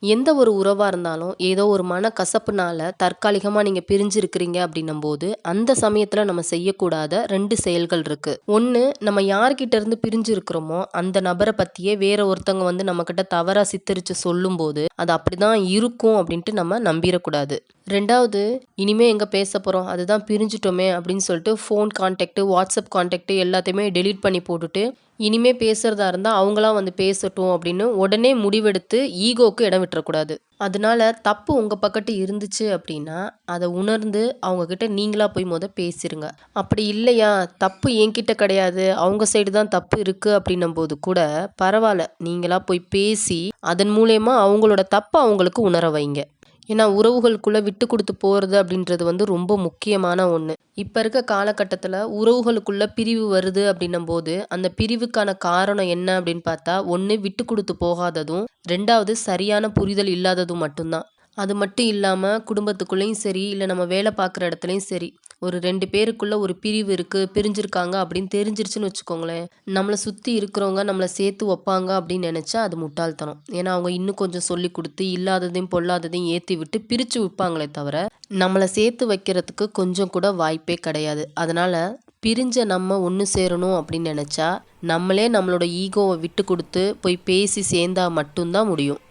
எந்த ஒரு உறவா இருந்தாலும் ஏதோ ஒரு மனக்கசப்புனால தற்காலிகமா நீங்க பிரிஞ்சிருக்கிறீங்க அப்படின்னும்போது, அந்த சமயத்துல நம்ம செய்யக்கூடாத 2 செயல்கள் இருக்கு. ஒண்ணு, நம்ம யார்கிட்ட இருந்து பிரிஞ்சு இருக்கிறோமோ, அந்த நபர பத்தியே வேற ஒருத்தவங்க வந்து நம்மகிட்ட தவறா சித்தரிச்சு சொல்லும்போது, அது அப்படிதான் இருக்கும் அப்படின்ட்டு நம்ம நம்பிறக்கூடாது. 2வது, இனிமே எங்க பேசப் போறோம்? அதுதான் பிரிஞ்சுட்டோமே அப்படின்னு சொல்லிட்டு ஃபோன் கான்டாக்ட், வாட்ஸ்அப் கான்டாக்ட் எல்லாத்தையுமே டெலீட் பண்ணி போட்டுட்டு, இனிமே பேசுறதா இருந்தா அவங்களா வந்து பேசட்டும் அப்படின்னு உடனே முடிவெடுத்து ஈகோக்கு இடம் விட்டுறக்கூடாது. அதனால தப்பு உங்க பக்கட்டு இருந்துச்சு அப்படின்னா, அத உணர்ந்து அவங்க கிட்ட நீங்களா போய் பேசிருங்க. அப்படி இல்லையா, தப்பு என்கிட்ட கிடையாது, அவங்க சைடு தான் தப்பு இருக்கு அப்படின்னும்போது கூட பரவால்ல. நீங்களா போய் பேசி, அதன் மூலியமா அவங்களோட தப்ப அவங்களுக்கு உணர வைங்க. ஏன்னா உறவுகளுக்குள்ள விட்டு குடுத்து போறது அப்படின்றது வந்து ரொம்ப முக்கியமான ஒண்ணு. இப்ப இருக்க காலகட்டத்துல உறவுகளுக்குள்ள பிரிவு வருது அப்படின்னும்போது, அந்த பிரிவுக்கான காரணம் என்ன அப்படின்னு பார்த்தா, 1 விட்டு குடுத்து போகாததும், 2வது சரியான புரிதல் இல்லாததும் மட்டும் தான். அது மட்டும் இல்லாம குடும்பத்துக்குள்ளேயும் சரி, இல்ல நம்ம வேலை பார்க்குற இடத்துலயும் சரி, ஒரு 2 பேருக்குள்ள ஒரு பிரிவு இருக்கு, பிரிஞ்சிருக்காங்க அப்படின்னு தெரிஞ்சிருச்சுன்னு வச்சுக்கோங்களேன், நம்மள சுத்தி இருக்கிறவங்க நம்மள சேர்த்து வைப்பாங்க அப்படின்னு நெனைச்சா அது முட்டாள்தனம். ஏன்னா அவங்க இன்னும் கொஞ்சம் சொல்லிக் குடுத்து, இல்லாததையும் பொல்லாததையும் ஏத்தி விட்டு பிரிச்சு வைப்பாங்களே தவிர, நம்மள சேர்த்து வைக்கிறதுக்கு கொஞ்சம் கூட வாய்ப்பே கிடையாது. அதனால பிரிஞ்ச நம்ம ஒண்ணு சேரணும் அப்படின்னு நெனைச்சா, நம்மளே நம்மளோட ஈகோவ விட்டு குடுத்து போய் பேசி சேர்ந்தா மட்டும் தான் முடியும்.